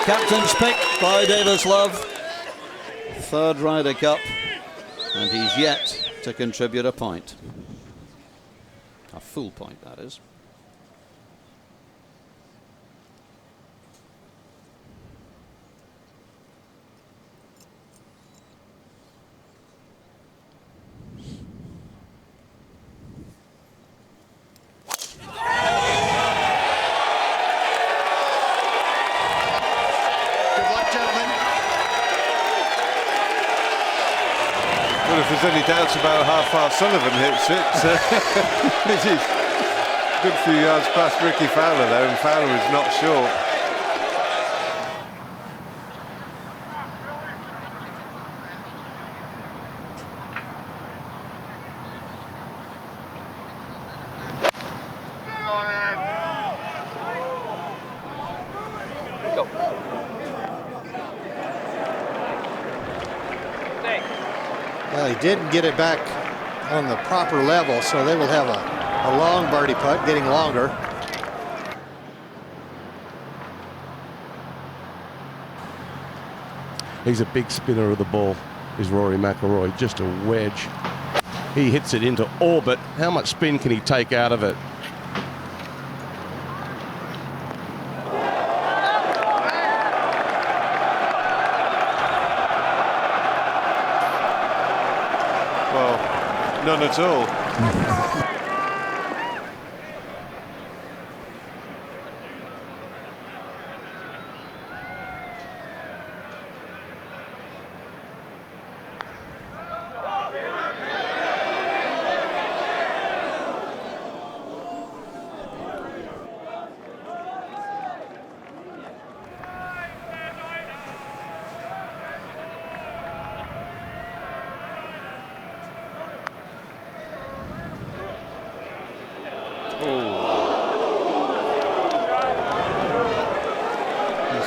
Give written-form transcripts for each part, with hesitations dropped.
Captain's pick by Davis Love. Third Ryder Cup, and he's yet to contribute a point. A full point, that is. If there's any doubts about how far Sullivan hits it, it is a good few yards past Rickie Fowler there, and Fowler is not short. Well, he didn't get it back on the proper level, so they will have a long birdie putt, getting longer. He's a big spinner of the ball, is Rory McIlroy. Just a wedge. He hits it into orbit. How much spin can he take out of it? None at all.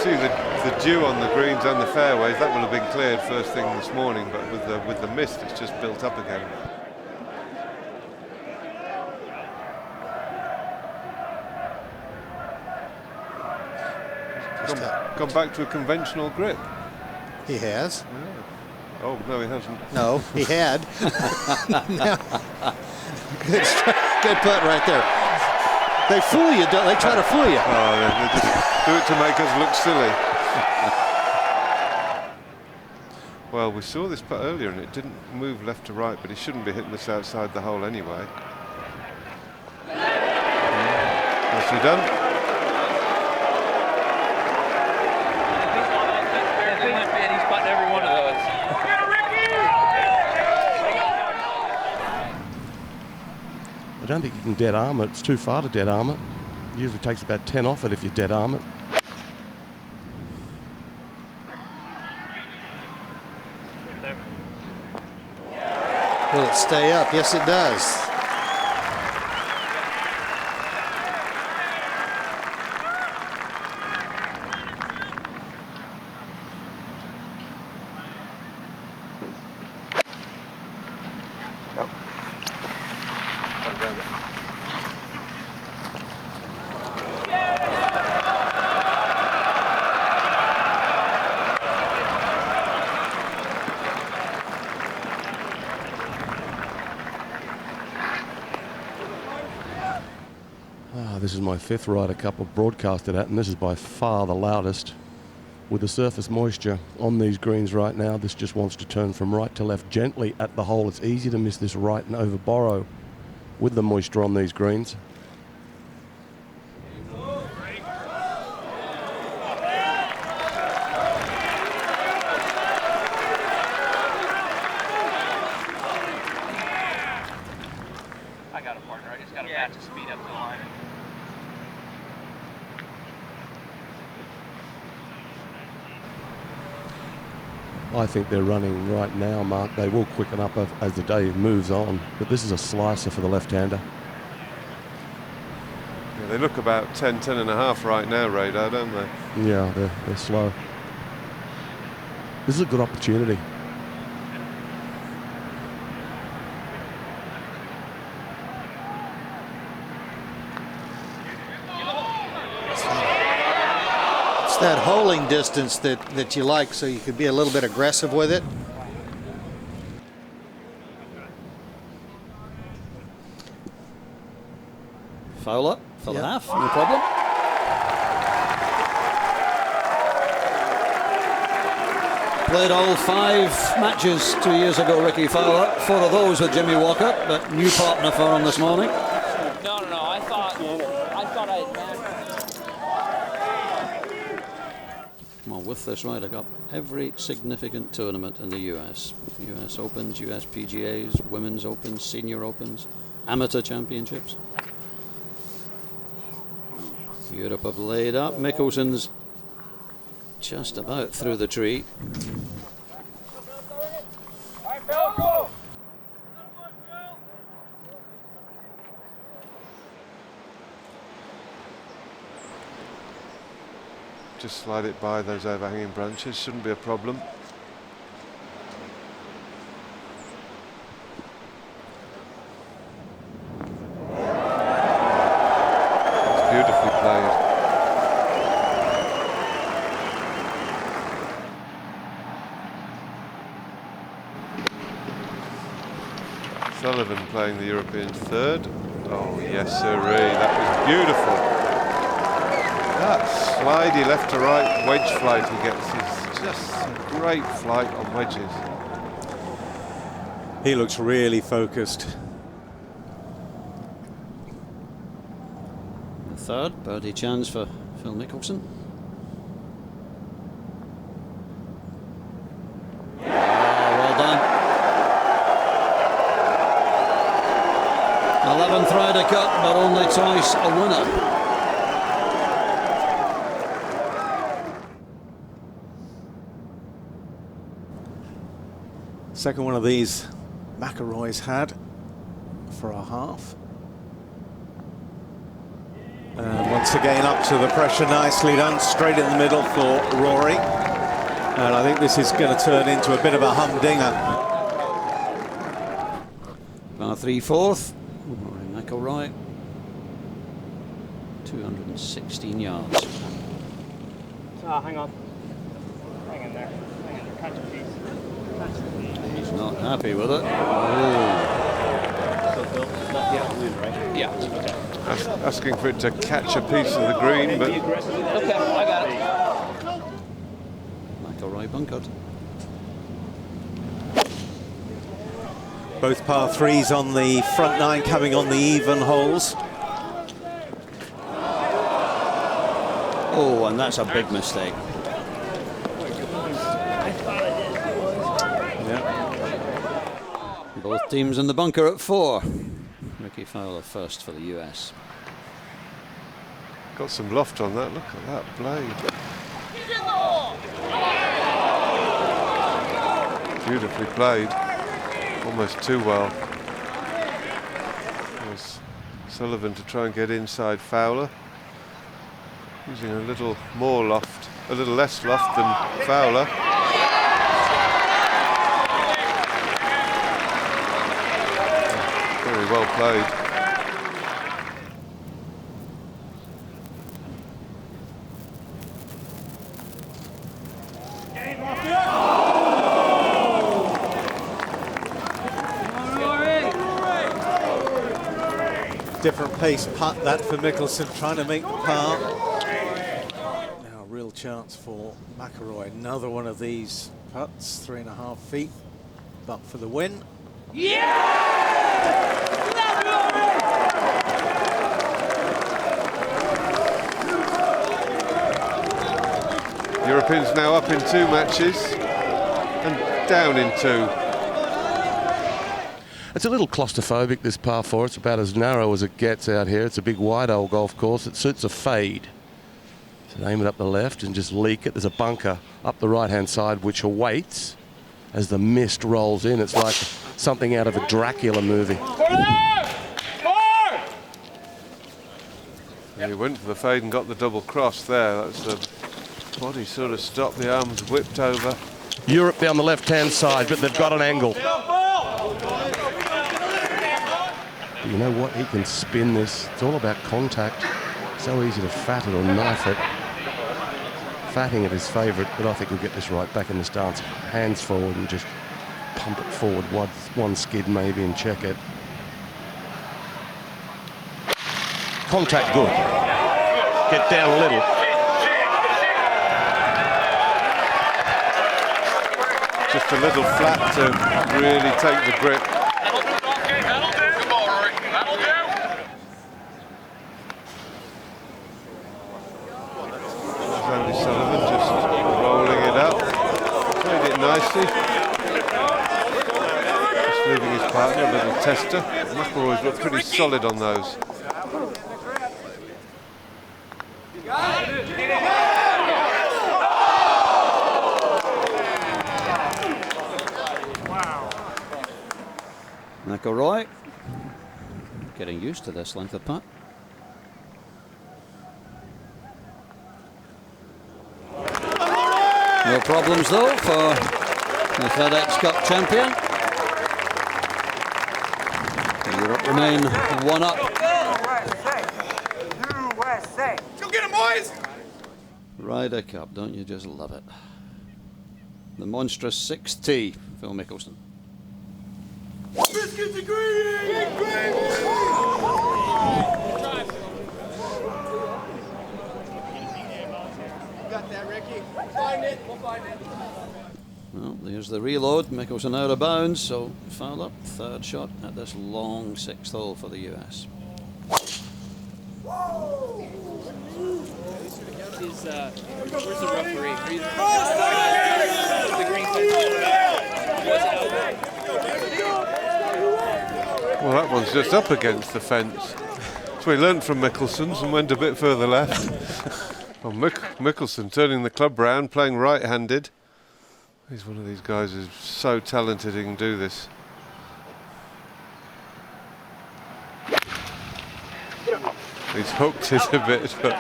See the dew on the greens and the fairways, that will have been cleared first thing this morning, but with the mist it's just built up again. Gone back to a conventional grip. He has. Yeah. Oh no, he hasn't. No, he had. No. Good putt right there. They fool you, don't they? Try to fool you. Oh, they just do it to make us look silly. Well, we saw this putt earlier and it didn't move left to right, but he shouldn't be hitting this outside the hole anyway. What's he done? He's putting every one of those. I don't think you can dead arm it. It's too far to dead arm it. It usually takes about 10 off it if you dead arm it. Will it stay up? Yes, it does. This is my 5th Ryder Cup I've broadcasted at, and this is by far the loudest. With the surface moisture on these greens right now, this just wants to turn from right to left gently at the hole. It's easy to miss this right and over borrow with the moisture on these greens. I got a partner. I just got to match the speed up to the line. I think they're running right now, Mark. They will quicken up as the day moves on, but this is a slicer for the left-hander. Yeah, they look about 10 and a half right now, Radar, don't they? Yeah, they're slow. This is a good opportunity. that holding distance that you like, so you can be a little bit aggressive with it. Fowler for the half, no problem. Played all 5 matches 2 years ago, Rickie Fowler. 4 of those with Jimmy Walker, but new partner for him this morning. No. I thought I had matched. Well, with this Ryder Cup, every significant tournament in the US. US Opens, US PGAs, Women's Opens, Senior Opens, Amateur Championships. Europe have laid up. Mickelson's just about through the tree. Just slide it by those overhanging branches, shouldn't be a problem. It's beautifully played. Sullivan playing the European third. Oh yes, sirree, that was beautiful. That slidey left to right wedge flight he gets is just a great flight on wedges. He looks really focused. The third birdie chance for Phil Mickelson. Well done. 11th Ryder Cup, but only twice a winner. Second one of these McIlroy's had for a half. And once again up to the pressure, nicely done, straight in the middle for Rory. And I think this is going to turn into a bit of a humdinger. Par 3 fourth, Rory McIlroy, 216 yards. Hang on. Hang in there. Catch a piece. He's not happy with it. Oh. So Phil, not the wind, right? Yeah. Okay. Asking for it to catch a piece of the green, but Okay, I got it. McIlroy bunkered. Both par 3s on the front 9 coming on the even holes. Oh, and that's a big mistake. Both teams in the bunker at 4. Rickie Fowler first for the US. got some loft on that. Look at that blade. Beautifully played. Almost too well. There's Sullivan to try and get inside Fowler. Using a little more loft, a little less loft than Fowler. Very well played. Different pace putt that for Mickelson, trying to make the par. Now a real chance for McIlroy. Another one of these putts, 3.5 feet, but for the win. Europeans now up in 2 matches and down in 2. It's a little claustrophobic, this par 4. It's about as narrow as it gets out here. It's a big wide old golf course. It suits a fade. So aim it up the left and just leak it. There's a bunker up the right-hand side which awaits as the mist rolls in. It's like something out of a Dracula movie. Yeah, he went for the fade and got the double cross there. That's the body sort of stopped, the arms whipped over. Europe down the left-hand side, but they've got an angle. You know what? He can spin this. It's all about contact. So easy to fat it or knife it. Fatting at his favourite, but I think he'll get this right. Back in the stance, hands forward and just pump it forward. One skid maybe and check it. Contact good. Get down a little. Just a little flat to really take the grip. Sullivan just rolling it up, played it nicely, just leaving his partner a little tester. McIlroy's looked pretty solid on those. McIlroy getting used to this length of putt. No problems though for the FedEx Cup champion. Europe remain one up. USA. Go get him, boys! Ryder Cup, don't you just love it? The monstrous 6T, Phil Mickelson. Biscuits and gravy! Got that, Rickie. Find it. We'll find it. Well, there's the reload. Mickelson out of bounds, so Fowler, third shot at this long sixth hole for the US. Where's the referee? The green Well, that one's just up against the fence. So he learnt from Mickelson's and went a bit further left. Well, Mickelson turning the club round, playing right-handed. He's one of these guys who's so talented he can do this. He's hooked it a bit, but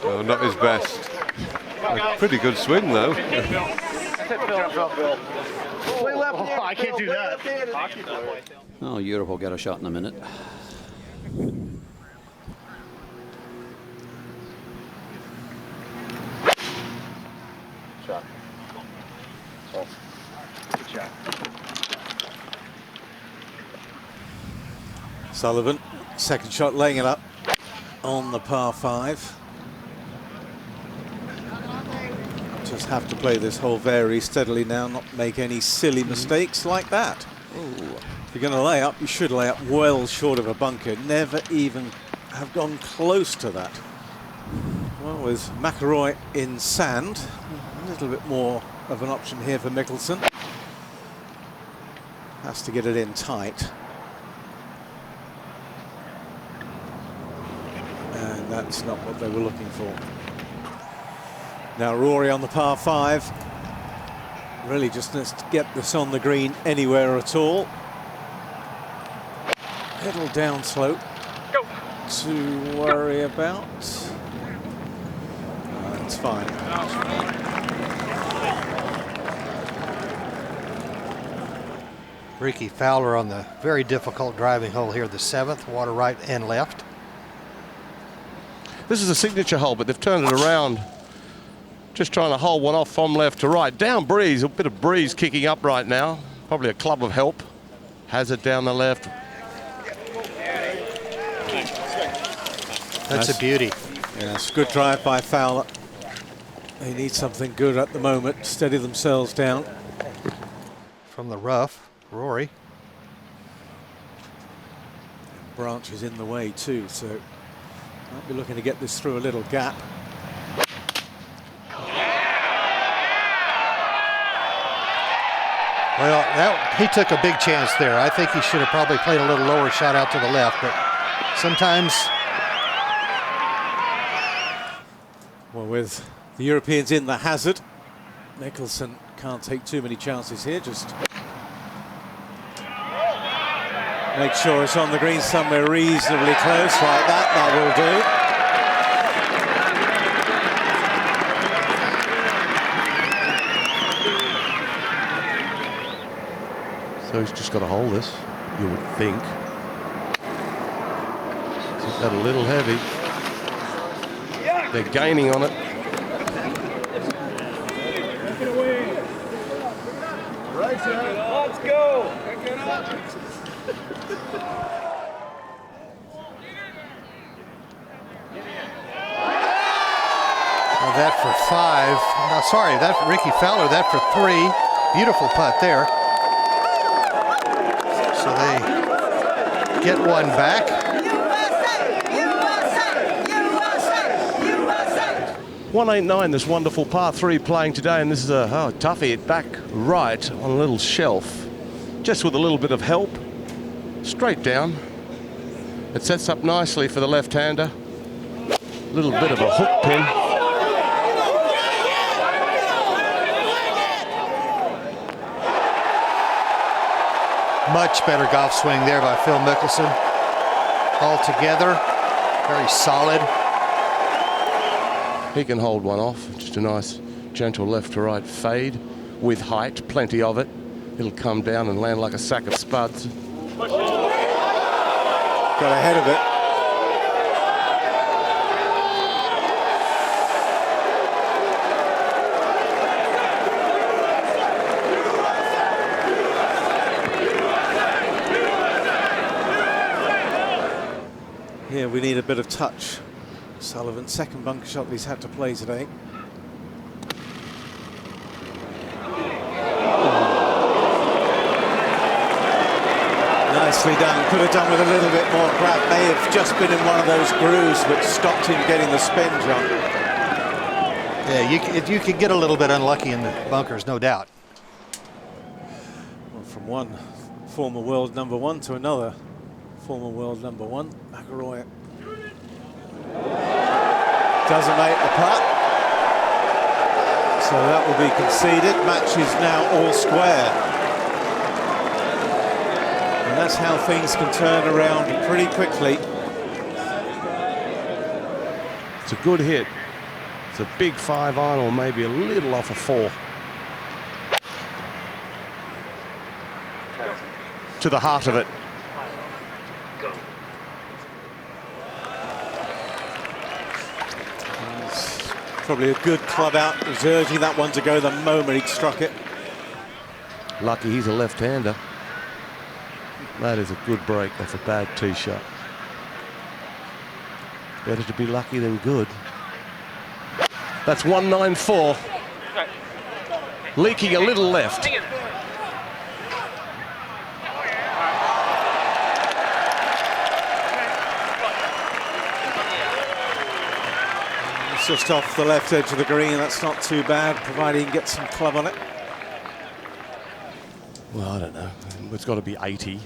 well, not his best. A pretty good swing though. I can't do that. Oh, Europe will get a shot in a minute. Shot. Oh. Good shot. Sullivan, second shot, laying it up on the par 5. Just have to play this hole very steadily now, not make any silly mistakes like that. Ooh. If you're going to lay up, you should lay up well short of a bunker. Never even have gone close to that. Well, with McIlroy in sand, a little bit more of an option here for Mickelson. Has to get it in tight. And that's not what they were looking for. Now Rory on the par 5. Really just needs to get this on the green anywhere at all. Little down slope to worry about. That's fine. Rickie Fowler on the very difficult driving hole here, the 7th, water right and left. This is a signature hole, but they've turned it around. Just trying to hold one off from left to right. Down breeze, a bit of breeze kicking up right now. Probably a club of help. Has it down the left. That's a beauty. Yes, good drive by Fowler. They need something good at the moment to steady themselves down. From the rough, Rory. Branch is in the way too, so might be looking to get this through a little gap. Well, he took a big chance there. I think he should have probably played a little lower shot out to the left, but sometimes. Well, with the Europeans in the hazard, Mickelson can't take too many chances here. Just make sure it's on the green somewhere reasonably close like that. That will do. So he's just got to hold this, you would think. Is that a little heavy? They're gaining on it. Let's go. Well, that for 5. No, sorry, that for Rickie Fowler, that for 3. Beautiful putt there. So they get one back. 189, this wonderful par 3 playing today, and this is a toughie back right on a little shelf. Just with a little bit of help. Straight down. It sets up nicely for the left-hander. Little bit of a hook pin. Much better golf swing there by Phil Mickelson. All together, very solid. He can hold one off. Just a nice, gentle left to right fade with height, plenty of it. It'll come down and land like a sack of spuds. Got ahead of it. Here we need a bit of touch. Sullivan, second bunker shot that he's had to play today. Nicely done. Could have done with a little bit more grab. May have just been in one of those grooves which stopped him getting the spin jump. Yeah, you could get a little bit unlucky in the bunkers, no doubt. Well, from one former world number 1 to another former world number 1, McIlroy doesn't make the putt. So that will be conceded. Match is now all square. And that's how things can turn around pretty quickly. It's a good hit. It's a big 5-iron or maybe a little off a 4. To the heart of it. Probably a good club out. He was urging that one to go the moment he'd struck it. Lucky he's a left-hander. That is a good break off a bad tee shot. Better to be lucky than good. That's 194. Leaking a little left. It's just off the left edge of the green. That's not too bad, provided he can get some club on it. Well, I don't know. It's got to be 80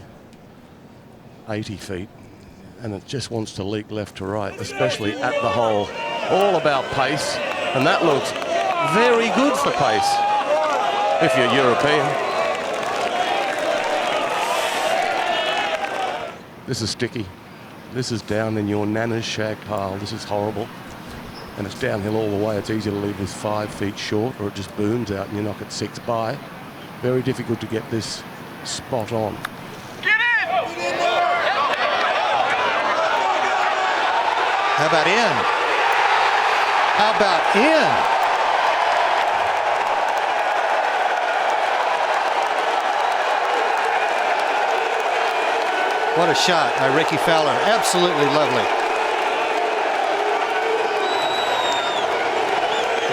feet. And it just wants to leak left to right, especially at the hole. All about pace. And that looks very good for pace, if you're European. This is sticky. This is down in your nana's shag pile. This is horrible. And it's downhill all the way. It's easy to leave this 5 feet short, or it just booms out and you knock it 6 by. Very difficult to get this spot on. How about in? How about in? What a shot by Rickie Fowler. Absolutely lovely.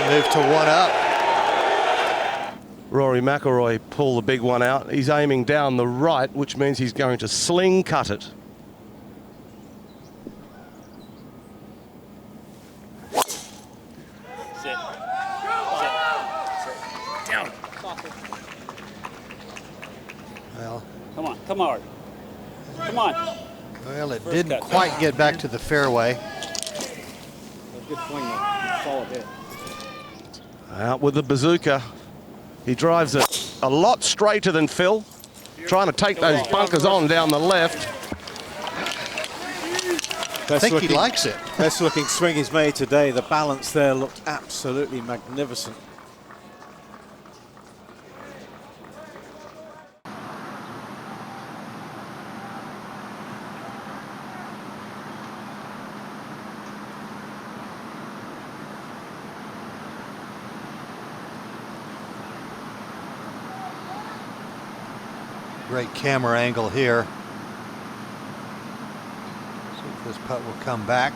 Move to 1 up. Rory McIlroy pull the big one out. He's aiming down the right, which means he's going to sling cut it. Down. Well, Come on, come hard. Come on. well, it First didn't cut. quite get back to the fairway. Good swing though. Solid hit. Out with the bazooka. He drives it a lot straighter than Phil, trying to take those bunkers on down the left. I think he likes it. Best looking swing he's made today. The balance there looked absolutely magnificent. great camera angle here. See if this putt will come back.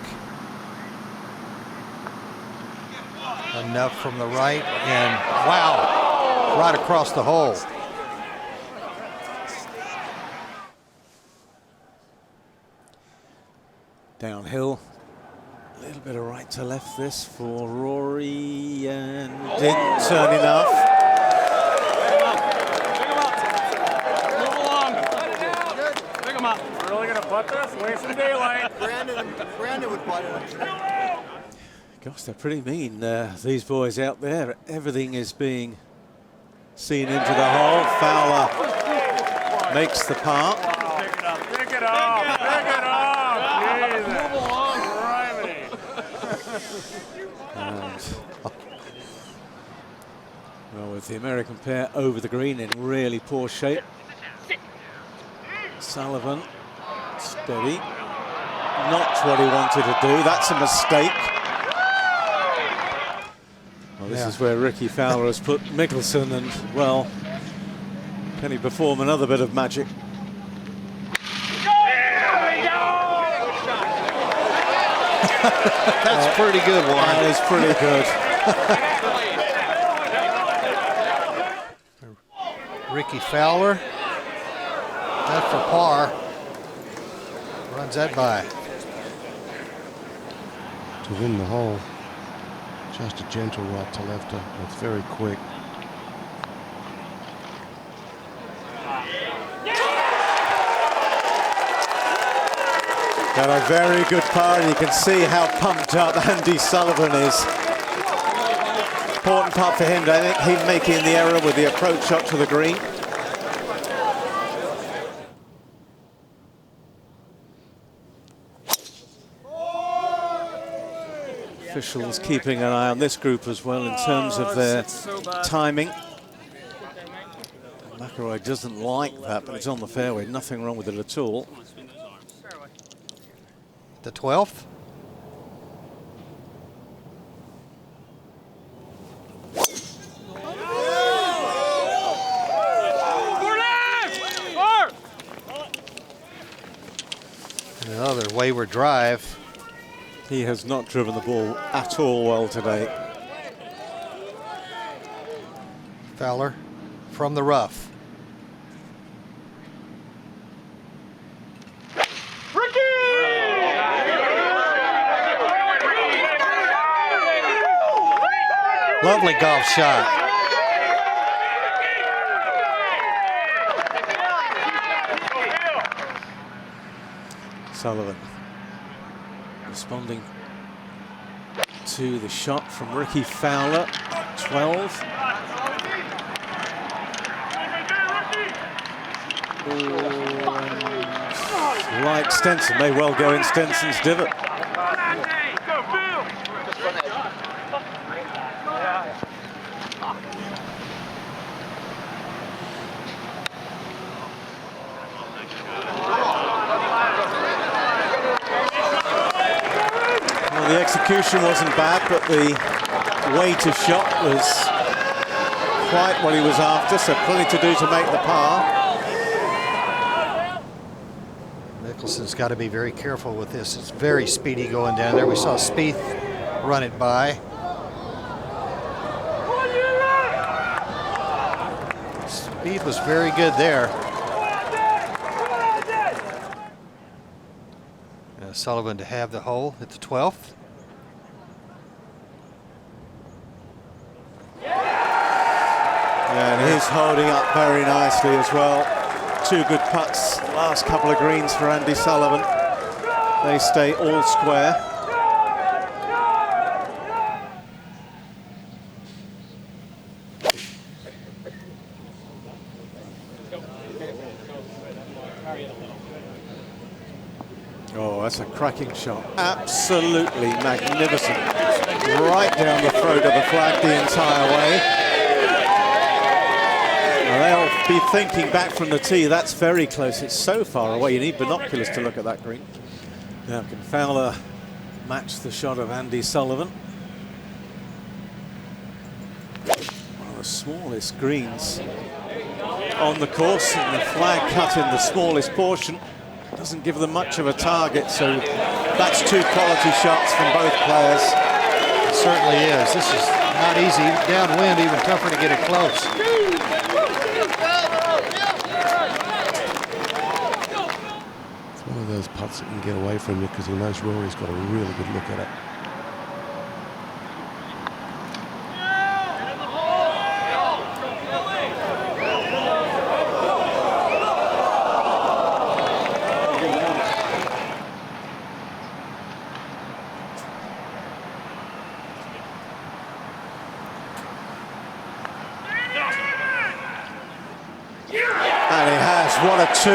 Enough from the right, and wow, right across the hole. Downhill. A little bit of right to left this for Rory, and didn't turn enough. Move along. Pick him up. Really gonna putt this? Wasting daylight. Brandon would putt it. Gosh, they're pretty mean, these boys out there. Everything is being seen into the hole. Fowler makes the par. Pick it up. Pick it up. Pick it up. Jesus. Move along, Rimey. And, well, with the American pair over the green in really poor shape. Sullivan, steady. Not what he wanted to do. That's a mistake. Well, this is where Rickie Fowler has put Mickelson, and, well, can he perform another bit of magic? That's pretty good, Warren. That is pretty good. Rickie Fowler. That for par. Runs that by. To win the hole. Just a gentle right to left. It's very quick. Got a very good par, and you can see how pumped up Andy Sullivan is. Important part for him, I think, him making the error with the approach shot to the green. Officials keeping an eye on this group as well in terms of their timing. McIlroy doesn't like that, but it's on the fairway. Nothing wrong with it at all. The 12th. Another wayward drive. He has not driven the ball at all well today. Fowler from the rough. Lovely golf shot. Sullivan responding to the shot from Rickie Fowler. 12. Like Stenson, may well go in Stenson's divot. The execution wasn't bad, but the way to shot was quite what he was after, so plenty to do to make the par. Mickelson's got to be very careful with this. It's very speedy going down there. We saw Spieth run it by. Speed was very good there. Sullivan to have the hole at the 12th. And he's holding up very nicely as well. Two good putts, last couple of greens for Andy Sullivan. They stay all square. Oh, that's a cracking shot. Absolutely magnificent. Right down the throat of the flag the entire way. They'll be thinking back from the tee, that's very close. It's so far away, you need binoculars to look at that green. Now, can Fowler match the shot of Andy Sullivan? One of the smallest greens on the course, and the flag cut in the smallest portion doesn't give them much of a target, so that's 2 quality shots from both players. It certainly is. This is not easy. Downwind, even tougher to get it close. It's one of those putts that can get away from you because he knows Rory's got a really good look at it. What a 2.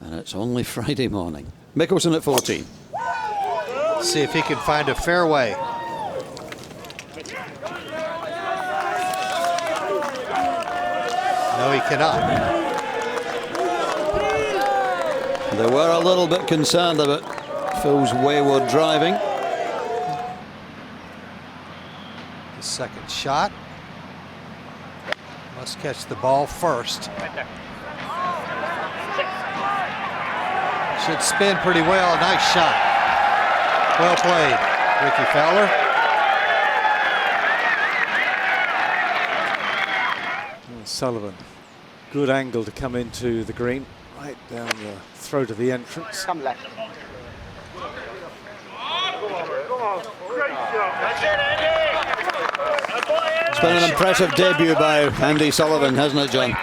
And it's only Friday morning. Mickelson at 14. See if he can find a fairway. No, he cannot. They were a little bit concerned about Phil's wayward driving. The second shot. Must catch the ball first. Should spin pretty well. Nice shot. Well played, Rickie Fowler. Sullivan, good angle to come into the green, right down the throat of the entrance. Come left. It's been an impressive debut by Andy Sullivan, hasn't it, John?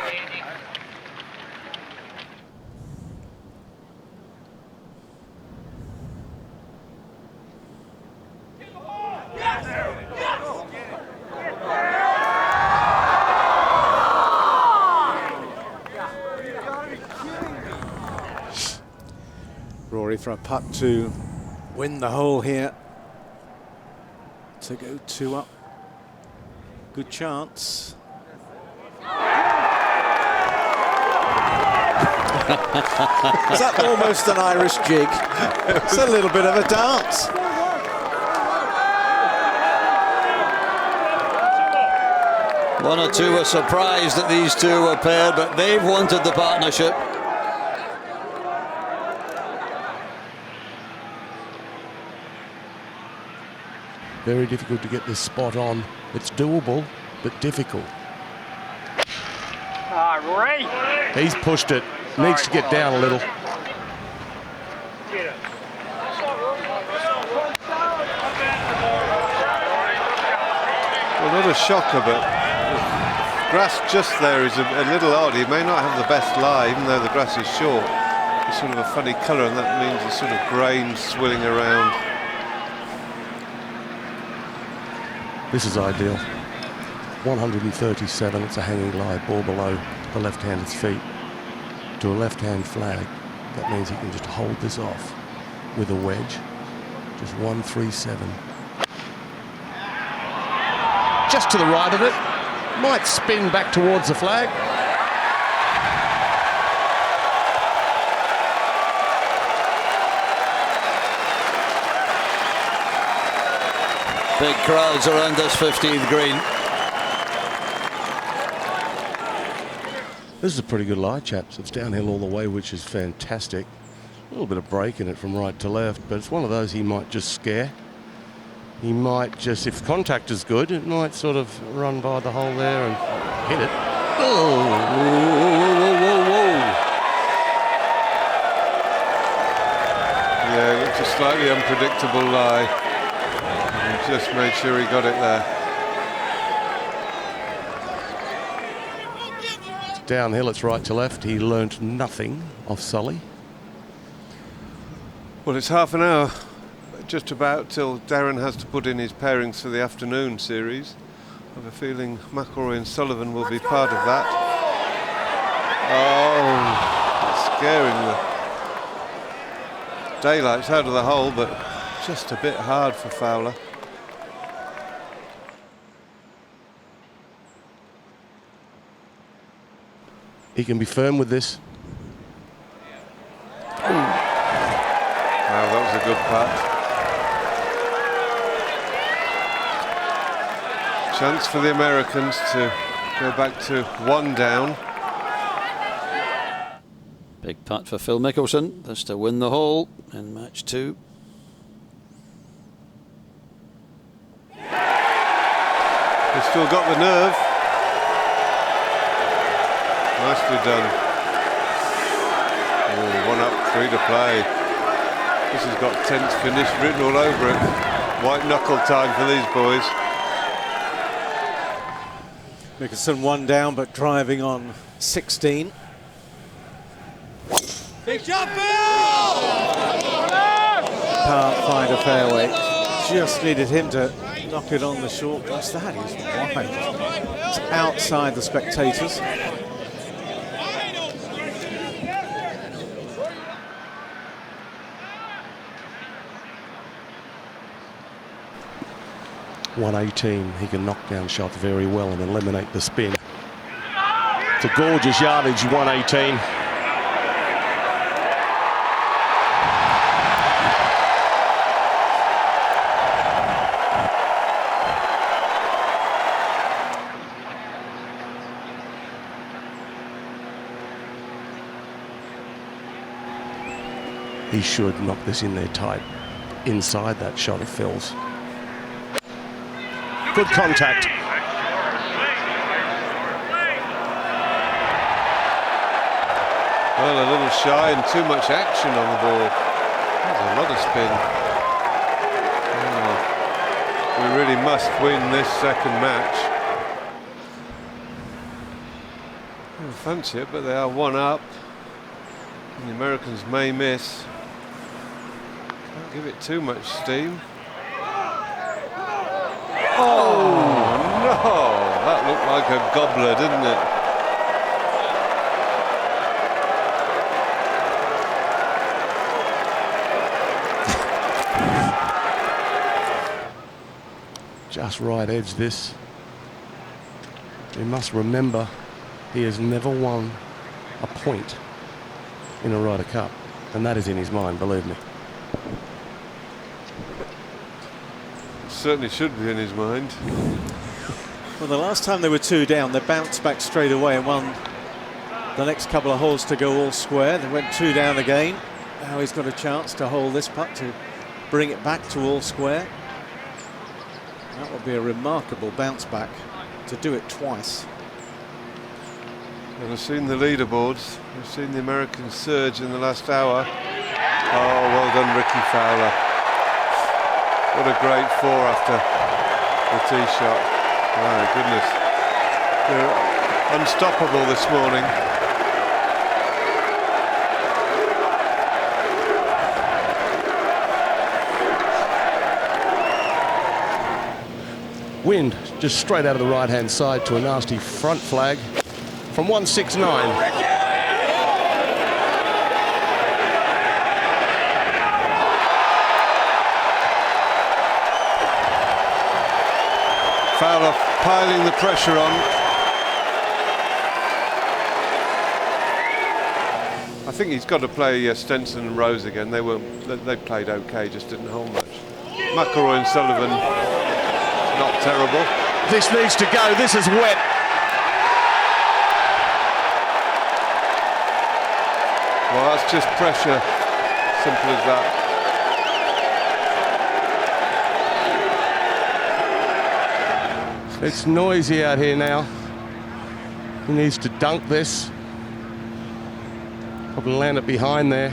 Rory for a putt to win the hole here, to go 2 up. Good chance. Is that almost an Irish jig? It's a little bit of a dance. One or two were surprised that these two were paired, but they've wanted the partnership. Very difficult to get this spot on. It's doable, but difficult. Rory. He's pushed it. Needs to get down a little. Well, not a shocker, but the grass just there is a little odd. He may not have the best lie, even though the grass is short. It's sort of a funny colour, and that means it's sort of grain swilling around. This is ideal. 137, it's a hanging lie, ball below the left-hander's feet. To a left-hand flag, that means he can just hold this off with a wedge. Just 137. Just to the right of it. Might spin back towards the flag. Big crowds around this 15th green. This is a pretty good lie, chaps. It's downhill all the way, which is fantastic. A little bit of break in it from right to left, but it's one of those he might just scare. He might just, if contact is good, it might sort of run by the hole there and hit it. Oh, whoa, whoa, whoa, whoa, whoa. Yeah, it's a slightly unpredictable lie. He just made sure he got it there. Downhill, it's right to left. He learnt nothing off Sully. Well, it's half an hour, just about, till Darren has to put in his pairings for the afternoon series. I have a feeling McIlroy and Sullivan will be part of that. Oh, it's scaring the daylights out of the hole, but just a bit hard for Fowler. He can be firm with this. Wow, that was a good putt. Chance for the Americans to go back to 1 down. Big putt for Phil Mickelson. This to win the hole in match 2. He's still got the nerve. Nicely done. Oh, 1 up, 3 to play. This has got tense finish written all over it. White knuckle time for these boys. Mickelson 1 down, but driving on 16. Big jump, Phil! Can't find a fairway. Just needed him to knock it on the short grass. That is wide. It's outside the spectators. .118, he can knock down shots very well and eliminate the spin. It's a gorgeous yardage, 118. He should knock this in there tight, inside that shot of Phil's. Good contact. Well, a little shy and too much action on the ball. That's a lot of spin. Oh, we really must win this second match. I don't fancy it, but they are 1 up. And the Americans may miss. Can't give it too much steam. Oh no! That looked like a gobbler, didn't it? Just right edge this. You must remember, he has never won a point in a Ryder Cup, and that is in his mind, believe me. Certainly should be in his mind. Well, the last time they were 2 down, they bounced back straight away and won the next couple of holes to go all square. They went 2 down again. Now he's got a chance to hold this putt to bring it back to all square. That would be a remarkable bounce back to do it twice. And I've seen the leaderboards. I've seen the Americans surge in the last hour. Oh, well done, Rickie Fowler. What a great 4 after the tee shot. My goodness. They're unstoppable this morning. Wind just straight out of the right-hand side to a nasty front flag from 169. Fowler piling the pressure on. I think he's got to play Stenson and Rose again. They played okay, just didn't hold much. McIlroy and Sullivan, not terrible. This needs to go. This is wet. Well, that's just pressure. Simple as that. It's noisy out here now. He needs to dunk this. Probably land it behind there.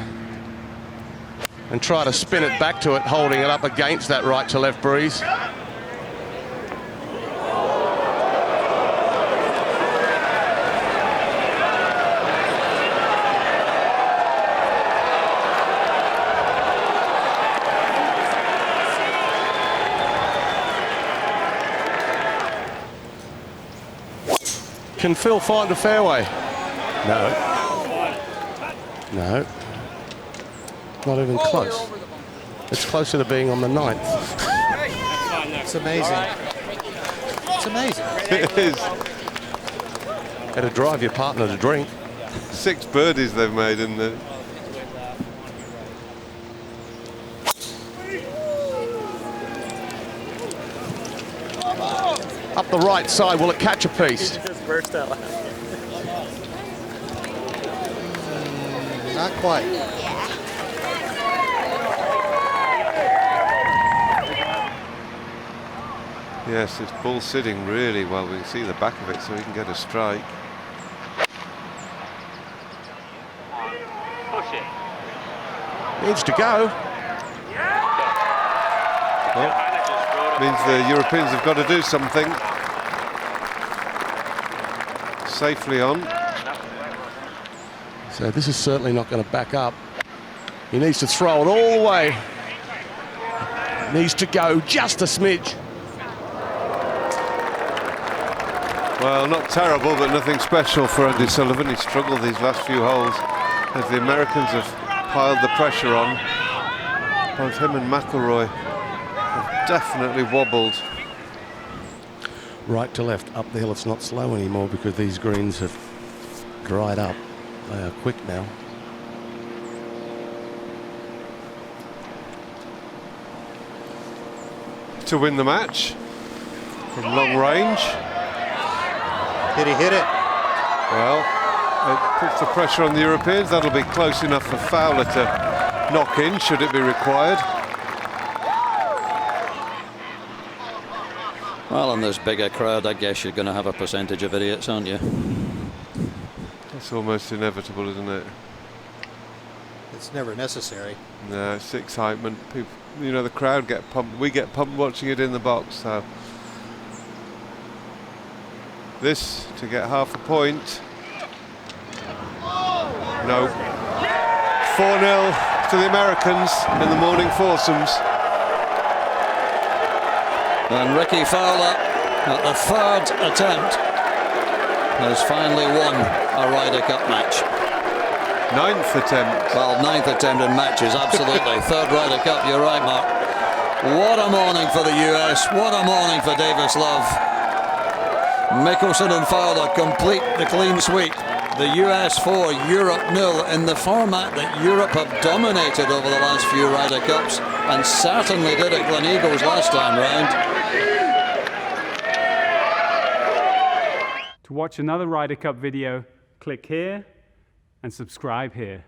And try to spin it back to it, holding it up against that right to left breeze. Can Phil find a fairway? No. No. Not even close. It's closer to being on the 9th. It's amazing. It's amazing. It is. Had to drive your partner to drink. 6 birdies they've made in the. Up the right side, will it catch a piece? Just burst out. Not quite. Yes, it's ball sitting really well. We can see the back of it, so he can get a strike. Push it. Needs to go. Well, means the Europeans have got to do something. Safely on. So this is certainly not going to back up. He needs to throw it all the way. Needs to go just a smidge. Well, not terrible, but nothing special for Andy Sullivan. He struggled these last few holes as the Americans have piled the pressure on. Both him and McIlroy have definitely wobbled. Right to left, up the hill. It's not slow anymore because these greens have dried up. They are quick now. To win the match from long range. Did he hit it? Well, it puts the pressure on the Europeans. That'll be close enough for Fowler to knock in, should it be required. Well, in this bigger crowd, I guess you're going to have a percentage of idiots, aren't you? It's almost inevitable, isn't it? It's never necessary. No, it's excitement. People, you know, the crowd get pumped. We get pumped watching it in the box. So this to get half a point. No. 4-0 to the Americans in the morning foursomes. And Rickie Fowler, at the 3rd attempt, has finally won a Ryder Cup match. 9th attempt. Well, 9th attempt in matches, absolutely. 3rd Ryder Cup, you're right, Mark. What a morning for the US. What a morning for Davis Love. Mickelson and Fowler complete the clean sweep. The US 4, Europe 0 in the format that Europe have dominated over the last few Ryder Cups, and certainly did at Gleneagles last time round. To watch another Ryder Cup video, click here and subscribe here.